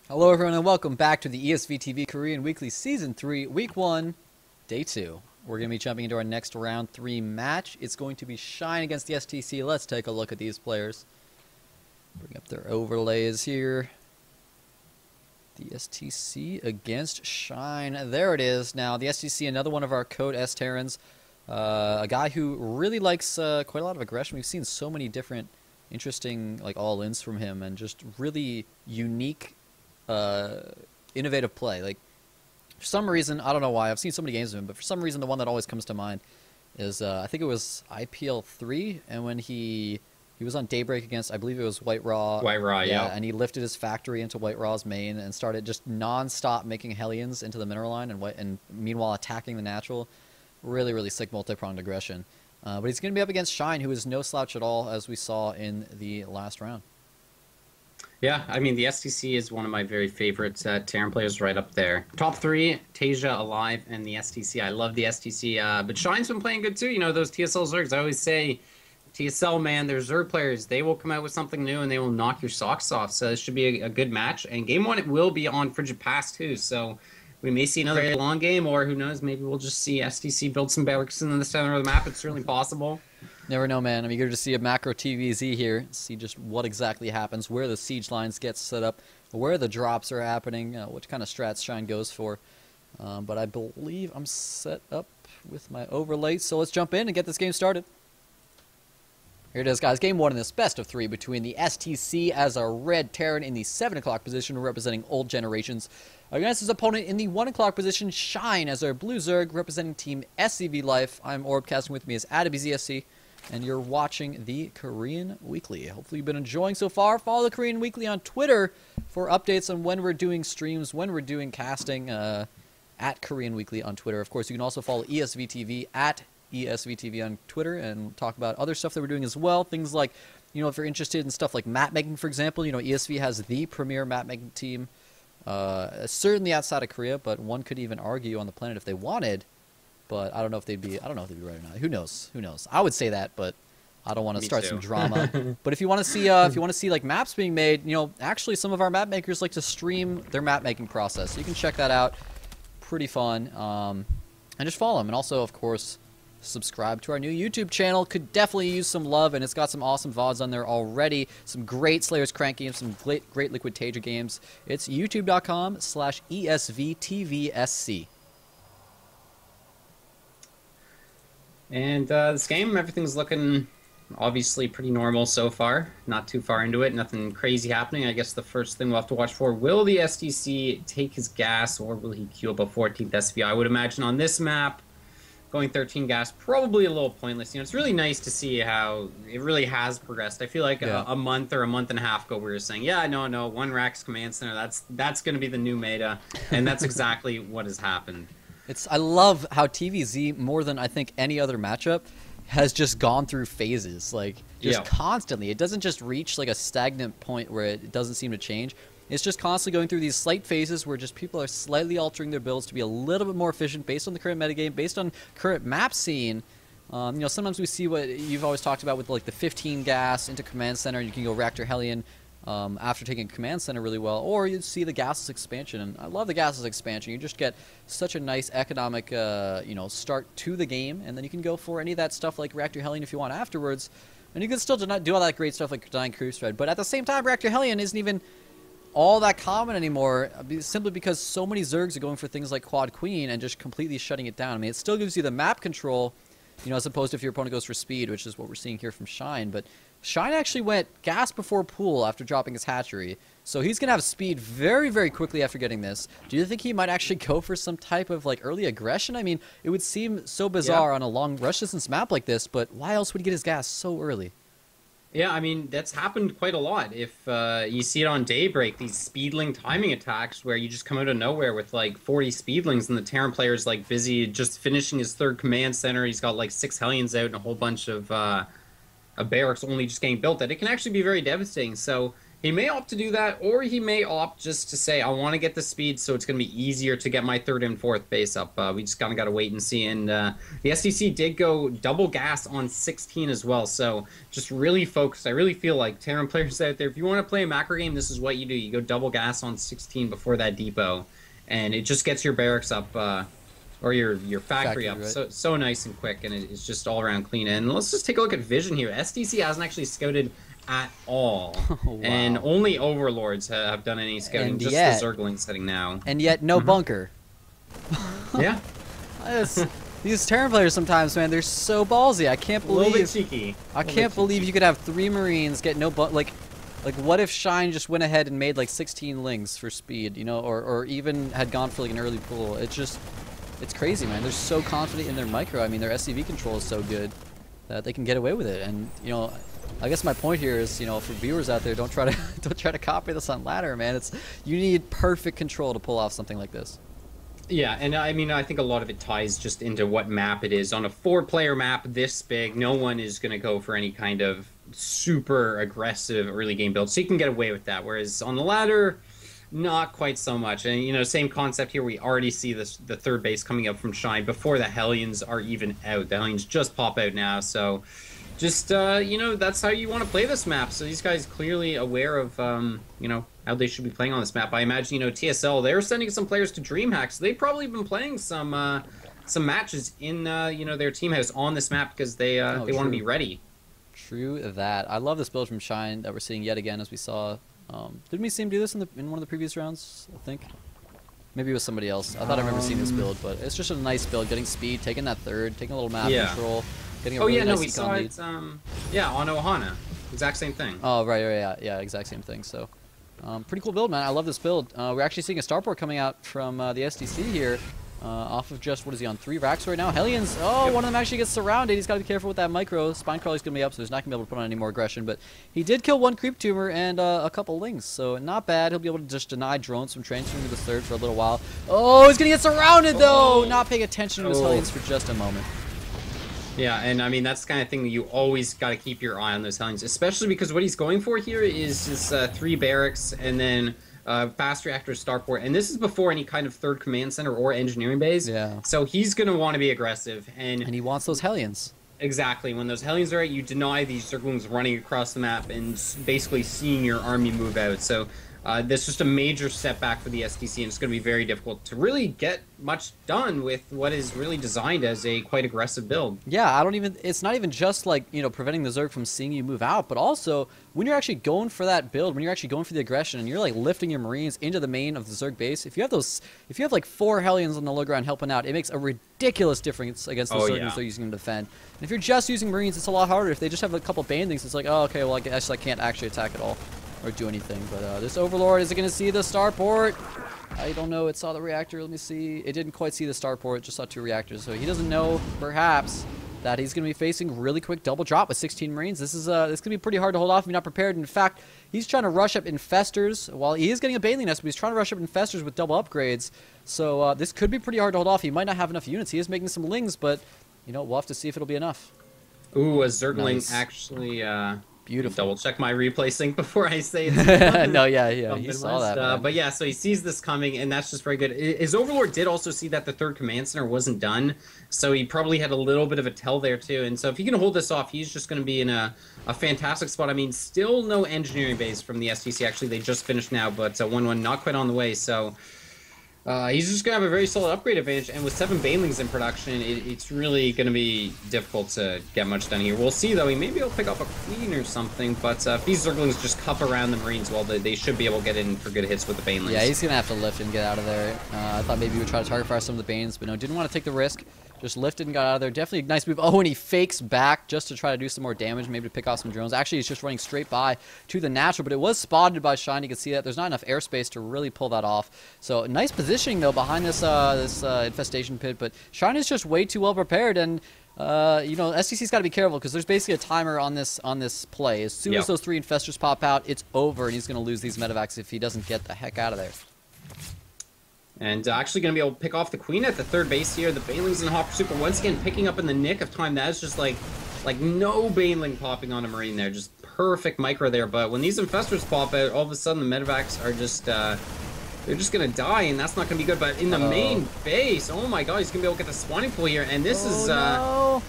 Hello everyone and welcome back to the ESV TV Korean Weekly Season 3, Week 1, Day 2. We're going to be jumping into our next Round 3 match. It's going to be Shine against the STC. Let's take a look at these players. Bring up their overlays here. The STC against Shine. There it is. Now, the STC, another one of our Code S Terrans. A guy who really likes quite a lot of aggression. We've seen so many different interesting all-ins from him and just really unique innovative play. Like, for some reason, I don't know why, I've seen so many games of him, but for some reason the one that always comes to mind is I think it was IPL 3, and when he was on Daybreak against, I believe it was White Raw. White Raw, yeah. And he lifted his factory into White Raw's main and started just non-stop making Hellions into the mineral line and meanwhile attacking the natural. Really, really sick multi-pronged aggression. But he's going to be up against Shine, who is no slouch at all, as we saw in the last round. Yeah, I mean, the STC is one of my very favorite Terran players, right up there. Top 3, Tasia, Alive, and the STC. I love the STC, but Shine's been playing good too. You know, those TSL Zergs, I always say, TSL, man, they're Zerg players. They will come out with something new, and they will knock your socks off. So this should be a good match. And Game 1, it will be on Frigid Pass too, so we may see another long game, or who knows, maybe we'll just see STC build some barracks in the center of the map. It's certainly possible. Never know, man. I'm eager to see a macro TVZ here, see just what exactly happens, where the siege lines get set up, where the drops are happening, what kind of strats Shine goes for. But I believe I'm set up with my overlay, so let's jump in and get this game started. Here it is, guys. Game 1 in this best of 3 between the STC as a red Terran in the 7 o'clock position representing old generations against his opponent in the 1 o'clock position, Shine, as our blue Zerg representing Team SCV Life. I'm Orb, casting with me as oGsTheStC. And you're watching the Korean Weekly. Hopefully you've been enjoying so far. Follow the Korean Weekly on Twitter for updates on when we're doing streams, when we're doing casting, at Korean Weekly on Twitter. Of course, you can also follow ESV TV at ESV TV on Twitter and talk about other stuff that we're doing as well. Things like, you know, if you're interested in stuff like map making, for example, you know, ESV has the premier map making team, certainly outside of Korea, but one could even argue on the planet if they wanted. But I don't know if they'd be right or not. Who knows? Who knows? I would say that, but I don't want to start some drama. But if you want to see like maps being made, you know, actually some of our map makers like to stream their map making process. So you can check that out. Pretty fun. And just follow them. And also, of course, subscribe to our new YouTube channel. Could definitely use some love, and it's got some awesome VODs on there already. Some great Slayer's Crank games, some great Liquid Tager games. It's youtube.com/ESVTVSC. And this game, everything's looking obviously pretty normal so far. Not too far into it, nothing crazy happening. I guess the first thing we'll have to watch for, will the STC take his gas, or will he queue up a 14th SV? I would imagine on this map, going 13 gas, probably a little pointless. You know, it's really nice to see how it really has progressed. I feel like a month or a month and a half ago we were saying, yeah, no, one Rax Command Center, that's going to be the new meta, and that's exactly what has happened. I love how TVZ, more than I think any other matchup, has just gone through phases, constantly. It doesn't just reach like a stagnant point where it doesn't seem to change. It's just constantly going through these slight phases where just people are slightly altering their builds to be a little bit more efficient based on the current metagame, based on current map scene. You know, sometimes we see what you've always talked about with like the 15 gas into Command Center. You can go Reactor Hellion after taking Command Center really well, or you'd see the gases expansion, and I love the gases expansion. You just get such a nice economic, you know, start to the game, and then you can go for any of that stuff like Reactor Hellion if you want afterwards, and you can still do all that great stuff like Dying Cruise Thread, but at the same time, Reactor Hellion isn't even all that common anymore, simply because so many Zergs are going for things like Quad Queen and just completely shutting it down. I mean, it still gives you the map control, you know, as opposed to if your opponent goes for speed, which is what we're seeing here from Shine, but Shine actually went gas before pool after dropping his hatchery, so he's going to have speed very, very quickly after getting this. Do you think he might actually go for some type of like early aggression? I mean, it would seem so bizarre on a long rush distance map like this, but why else would he get his gas so early? Yeah, I mean, that's happened quite a lot. If you see it on Daybreak, these speedling timing attacks where you just come out of nowhere with like 40 speedlings and the Terran player's like busy just finishing his 3rd command center. He's got like 6 Hellions out and a whole bunch of barracks only just getting built, that it can actually be very devastating. So He may opt to do that, or he may opt just to say, I want to get the speed, so it's going to be easier to get my third and fourth base up. We just kind of got to wait and see. And the SDC did go double gas on 16 as well, so just really focused. I really feel like Terran players out there, if you want to play a macro game, this is what you do. You go double gas on 16 before that depot, and it just gets your barracks up, or your factory up. Right. So nice and quick, and it's just all around clean. And let's just take a look at vision here. SDC hasn't actually scouted at all. Wow. And only Overlords have done any scouting, And just yet, the Zerglings heading now. And yet, no bunker. Yeah. These Terran players sometimes, man, they're so ballsy. I can't A little bit believe cheeky. I can't believe you could have 3 Marines get no like what if Shine just went ahead and made like 16 lings for speed, you know, or even had gone for like an early pull. It's crazy, man. They're so confident in their micro. I mean, their SCV control is so good that they can get away with it. And you know, I guess my point here is, you know, for viewers out there, don't try to copy this on ladder, man. You need perfect control to pull off something like this. Yeah, and I mean, I think a lot of it ties just into what map it is. On a 4-player map this big, no one is going to go for any kind of super aggressive early game build, so you can get away with that. Whereas on the ladder, not quite so much. And you know, same concept here. We already see the third base coming up from Shine before the Hellions are even out. The Hellions just pop out now, so just you know, that's how you want to play this map. So these guys clearly aware of you know, how they should be playing on this map. I imagine, you know, TSL, they're sending some players to DreamHack, so they've probably been playing some matches in you know, their team house on this map because they want to be ready. True that. I love this build from Shine that we're seeing yet again, as we saw. Didn't we see him do this in one of the previous rounds? I think maybe it was somebody else. I thought I remember seeing this build, but it's just a nice build. Getting speed, taking that third, taking a little map control, getting a really nice we saw lead. it. Yeah, on Ohana, exact same thing. Oh right, yeah, exact same thing. So pretty cool build, man. I love this build. We're actually seeing a starport coming out from the SDC here. Off of just, what is he on, 3 racks right now? Hellions, one of them actually gets surrounded. He's got to be careful with that micro. Spine Crawler's going to be up, so he's not going to be able to put on any more aggression. But he did kill 1 creep tumor and a couple lings, so not bad. He'll be able to just deny drones from transferring to the third for a little while. Oh, he's going to get surrounded, though! Not paying attention to his Hellions for just a moment. Yeah, and I mean, that's the kind of thing that you always got to keep your eye on those Hellions, especially because what he's going for here is just 3 barracks and then fast reactor starport, and this is before any kind of third command center or engineering base. Yeah. So he's going to want to be aggressive, and he wants those Hellions. Exactly. When those Hellions are out, you deny these Zerglings running across the map and basically seeing your army move out. So this is just a major setback for the SDC, and it's going to be very difficult to really get much done with what is really designed as a quite aggressive build. Yeah, it's not even just like, you know, preventing the Zerg from seeing you move out, but also when you're actually going for that build, when you're actually going for the aggression and you're like lifting your Marines into the main of the Zerg base, if you have like 4 Hellions on the low ground helping out, it makes a ridiculous difference against the Zerglings they're using to defend. And if you're just using Marines, it's a lot harder. If they just have a couple bandings, it's like, oh, okay, well, I guess I can't actually attack at all or do anything. But this Overlord, is it going to see the starport? I don't know. It saw the reactor. Let me see. It didn't quite see the starport. It just saw 2 reactors. So he doesn't know, perhaps, that he's going to be facing really quick double drop with 16 Marines. This is this can be pretty hard to hold off if you're not prepared. In fact, he's trying to rush up Infestors. While he is getting a Baneling Nest, but he's trying to rush up Infestors with double upgrades. So this could be pretty hard to hold off. He might not have enough units. He is making some lings, but you know, we'll have to see if it'll be enough. Ooh, a Zergling actually... Beautiful. Double check my replay sync before I say it. No, yeah, he saw that. But yeah, so he sees this coming, and that's just very good. His Overlord did also see that the third command center wasn't done, so he probably had a little bit of a tell there too. And so if he can hold this off, he's just going to be in a fantastic spot. I mean, still no engineering base from the STC. Actually, they just finished now, but 1-1 not quite on the way. So he's just going to have a very solid upgrade advantage, and with 7 Banelings in production, it's really going to be difficult to get much done here. We'll see, though. He may be able to pick up a Queen or something, but if these Zerglings just cup around the Marines, well, they should be able to get in for good hits with the Banelings. Yeah, he's going to have to lift and get out of there. I thought maybe he would try to target fire some of the Banes, but no, didn't want to take the risk. Just lifted and got out of there. Definitely a nice move. Oh, and he fakes back just to try to do some more damage, maybe to pick off some drones. Actually, he's just running straight by to the natural, but it was spotted by Shine. You can see that there's not enough airspace to really pull that off. So nice positioning, though, behind this infestation pit, but Shine is just way too well prepared, and you know, STC's got to be careful because there's basically a timer on this play. As soon as those 3 Infestors pop out, it's over, and he's going to lose these medevacs if he doesn't get the heck out of there. And actually going to be able to pick off the Queen at the third base here. The Banelings in hot pursuit, but once again, picking up in the nick of time. That is just like no Baneling popping on a Marine there. Just perfect micro there, but when these infestors pop out, all of a sudden the medevacs are just, they're just gonna die, and that's not gonna be good. But in the main base, oh my god, he's gonna be able to get the spawning pool here, and this is, no.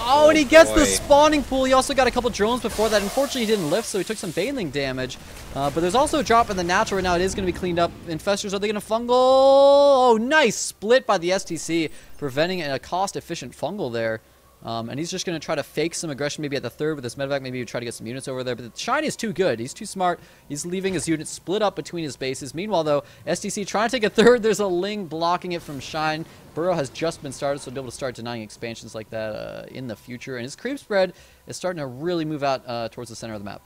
Oh, and he gets the spawning pool. He also got a couple drones before that. Unfortunately, he didn't lift, so he took some baneling damage. But there's also a drop in the natural right now. It is going to be cleaned up. Infestors, are they going to fungal? Oh, nice split by the STC, preventing a cost-efficient fungal there. And he's just going to try to fake some aggression maybe at the third with this medevac. Maybe try to get some units over there. But the Shine is too good. He's too smart. He's leaving his units split up between his bases. Meanwhile, though, STC trying to take a third. There's a Ling blocking it from Shine. Burrow has just been started, so he'll be able to start denying expansions like that in the future. And his creep spread is starting to really move out towards the center of the map.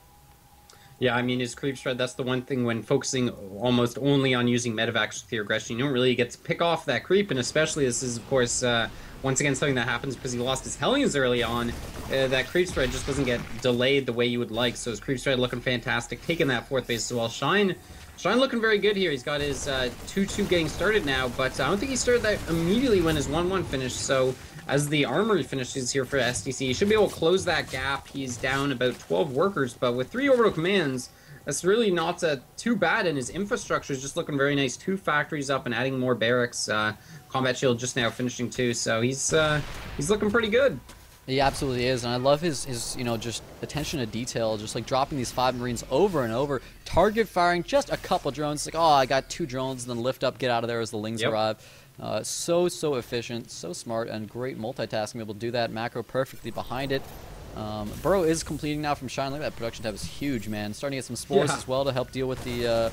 Yeah, I mean, his creep spread, that's the one thing when focusing almost only on using medevacs with your aggression. You don't really get to pick off that creep, and especially this is, of course, once again, something that happens because he lost his Hellions early on. That creep spread just doesn't get delayed the way you would like, so his creep spread looking fantastic, taking that fourth base as well. Shine looking very good here. He's got his 2-2 getting started now, but I don't think he started that immediately when his 1-1 finished, so as the armory finishes here for STC, he should be able to close that gap. He's down about 12 workers, but with 3 orbital commands, that's really not too bad, and his infrastructure is just looking very nice. 2 factories up and adding more barracks. Combat shield just now finishing too, so he's looking pretty good. He absolutely is, and I love his you know, just attention to detail, just like dropping these 5 Marines over and over, target firing just a couple drones. It's like, oh, I got 2 drones, and then lift up, get out of there as the Lings arrive. So efficient, so smart, and great multitasking, able to do that. Macro perfectly behind it. Burrow is completing now from Shine. Look at that production tab is huge, man. Starting to get some spores as well to help deal with the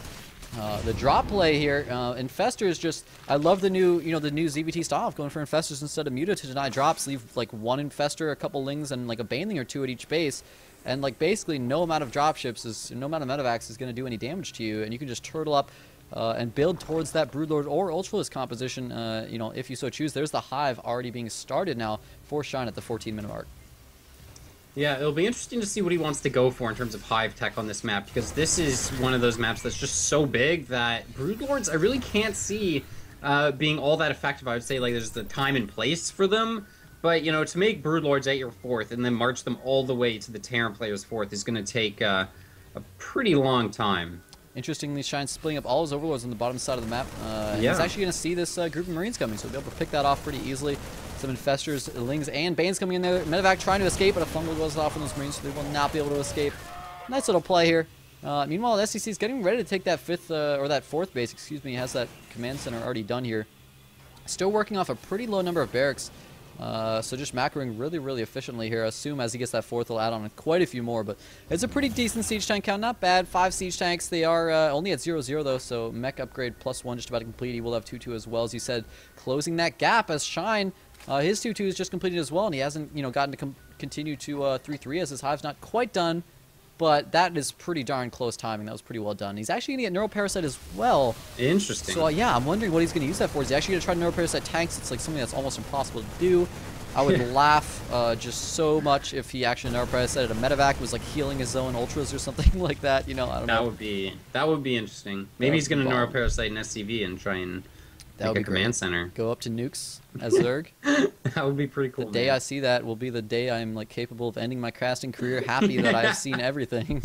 drop play here. Infestors just, I love the new, you know, the new ZBT style of going for Infestors instead of Muta to deny drops. Leave like 1 Infestor, a couple Lings, and like a Baneling or 2 at each base. And like basically no amount of dropships is, no amount of medevacs is going to do any damage to you. And you can just turtle up and build towards that Broodlord or Ultralisk composition, you know, if you so choose. There's the Hive already being started now for Shine at the 14-minute mark. Yeah, it'll be interesting to see what he wants to go for in terms of Hive tech on this map, because this is one of those maps that's just so big that Broodlords I really can't see being all that effective. I would say like there's the time and place for them, but you know, to make Broodlords at your 4th and then march them all the way to the Terran player's 4th is going to take a pretty long time. Interestingly, Shine splitting up all his overlords on the bottom side of the map. He's actually going to see this group of Marines coming, so he'll be able to pick that off pretty easily. Some Infestors, Lings, and Banes coming in there. Medevac trying to escape, but a fungal goes off on those Marines, so they will not be able to escape. Nice little play here. Meanwhile, SCC is getting ready to take that 5th, or that 4th base, excuse me. He has that command center already done here. Still working off a pretty low number of barracks. So just macroing really efficiently here. I assume as he gets that 4th, he'll add on quite a few more, but it's a pretty decent siege tank count. Not bad. 5 siege tanks. They are only at 0-0 though, so mech upgrade +1 just about to complete. He will have 2-2 as well, as you said, closing that gap as Shine. His 2-2 is just completed as well, and he hasn't, you know, gotten to continue to 3-3 as his Hive's not quite done, but that is pretty darn close timing. That was pretty well done. He's actually going to get Neuroparasite as well. Interesting. So yeah, I'm wondering what he's going to use that for. Is he actually going to try Neuroparasite tanks? It's like something that's almost impossible to do. I would laugh just so much if he actually Neuroparasite at a medevac, was like healing his own ultras or something like that. You know, I don't know. That would be interesting. Maybe he's going to Neuroparasite an SCV and try and make a command center. Go up to nukes as Zerg. That would be pretty cool. The day I see that will be the day I'm like capable of ending my casting career, happy that I have seen everything.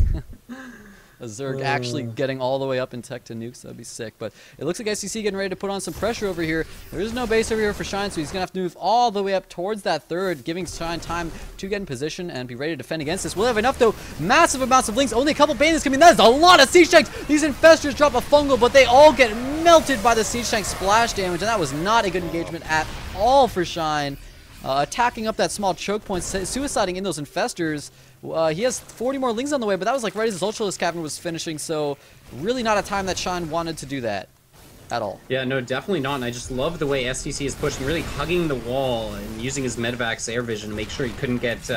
A Zerg actually getting all the way up in tech to nukes, that'd be sick. But it looks like SCC getting ready to put on some pressure over here. There is no base over here for Shine, so he's going to have to move all the way up towards that 3rd, giving Shine time to get in position and be ready to defend against this. We'll have enough, though. Massive amounts of Lings. Only a couple Bandits coming. That is a lot of siege tanks. These Infestors drop a fungal, but they all get melted by the siege tank splash damage, and that was not a good engagement at all for Shine. Attacking up that small choke point, suiciding in those Infestors. He has 40 more Lings on the way, but that was like right as his Ultralisk Cavern was finishing, so really not a time that Shine wanted to do that at all. Yeah, no, definitely not, and I just love the way STC is pushing, really hugging the wall and using his Medevac's air vision to make sure he couldn't get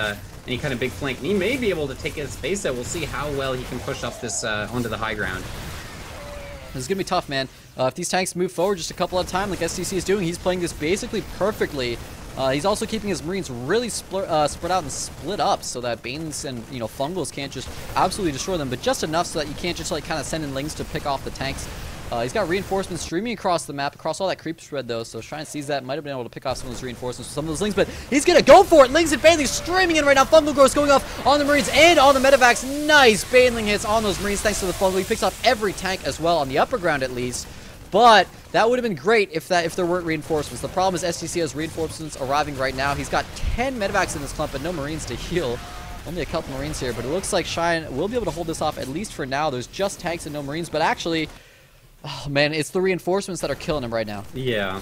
any kind of big flank. And he may be able to take his base out. We'll see how well he can push up this onto the high ground. This is going to be tough, man. If these tanks move forward just a couple at a time like STC is doing, he's playing this basically perfectly. He's also keeping his Marines really spread out and split up so that Banes and, you know, Fungals can't just absolutely destroy them, but just enough so that you can't just like kind of send in Lings to pick off the tanks. He's got reinforcements streaming across the map, across all that creep spread though, so Shine sees that, might have been able to pick off some of those reinforcements with some of those Lings, but he's gonna go for it! Lings and Banelings streaming in right now, Fungal Growth going off on the Marines and on the Medivacs. Nice Baneling hits on those Marines thanks to the Fungal. He picks off every tank as well, on the upper ground at least, but that would have been great if there weren't reinforcements. The problem is STC has reinforcements arriving right now. He's got 10 Medivacs in this clump, but no Marines to heal. Only a couple Marines here, but it looks like Shine will be able to hold this off at least for now. There's just tanks and no Marines, but actually, oh man, it's the reinforcements that are killing him right now. Yeah.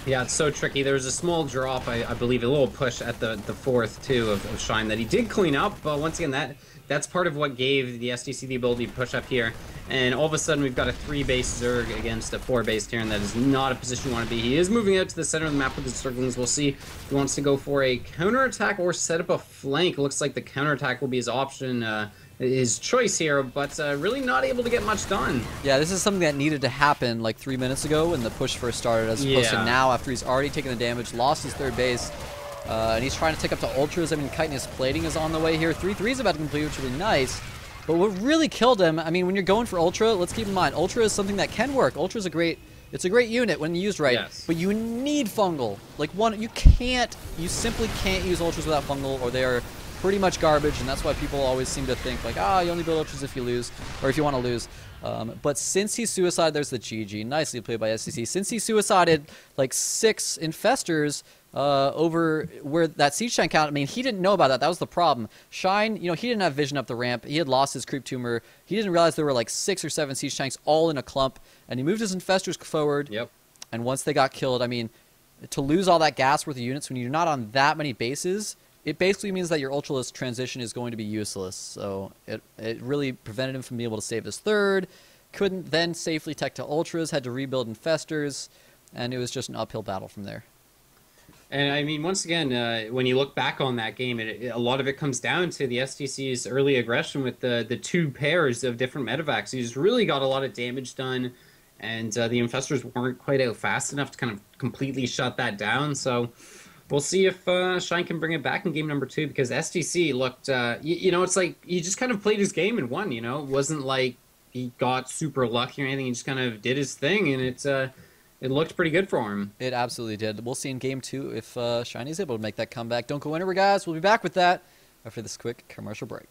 Yeah, it's so tricky. There was a small drop, I believe, a little push at the fourth, too, of Shine that he did clean up, but once again, that's part of what gave the SDC the ability to push up here. And all of a sudden, we've got a 3-base Zerg against a 4-base Terran. That is not a position you want to be. He is moving out to the center of the map with his Zerglings. We'll see if he wants to go for a counterattack or set up a flank. It looks like the counterattack will be his option, his choice here, but really not able to get much done. Yeah, this is something that needed to happen like 3 minutes ago when the push first started, as opposed to now after he's already taken the damage, lost his 3rd base. And he's trying to take up to Ultras. I mean, Chitinous Plating is on the way here. 3-3 is about to complete, which would be nice. But what really killed him, I mean, when you're going for Ultra, let's keep in mind, Ultra is something that can work. Ultra is it's a great unit when used right. Yes. But you need Fungal. Like, you simply can't use Ultras without Fungal, or they are pretty much garbage, and that's why people always seem to think, like, you only build Ultras if you lose, or if you want to lose. But since he suicided, there's the GG. Nicely played by SCC. Since he suicided, like, 6 Infestors, over where that siege tank count, I mean, he didn't know about that. That was the problem. Shine, he didn't have vision up the ramp. He had lost his creep tumor. He didn't realize there were like 6 or 7 siege tanks all in a clump, and he moved his Infestors forward. Yep. And once they got killed, I mean, to lose all that gas worth of units when you're not on that many bases, it basically means that your Ultralist transition is going to be useless. So it really prevented him from being able to save his 3rd. Couldn't then safely tech to Ultras, had to rebuild Infestors, and it was just an uphill battle from there. And I mean, once again, when you look back on that game, a lot of it comes down to the STC's early aggression with the 2 pairs of different Medivacs. He just really got a lot of damage done, and the Infestors weren't quite out fast enough to kind of completely shut that down. So we'll see if Shine can bring it back in game number 2, because STC looked, it's like he just kind of played his game and won, It wasn't like he got super lucky or anything. He just kind of did his thing, and it looked pretty good for him. It absolutely did. We'll see in game 2 if Shiny is able to make that comeback. Don't go anywhere, guys. We'll be back with that after this quick commercial break.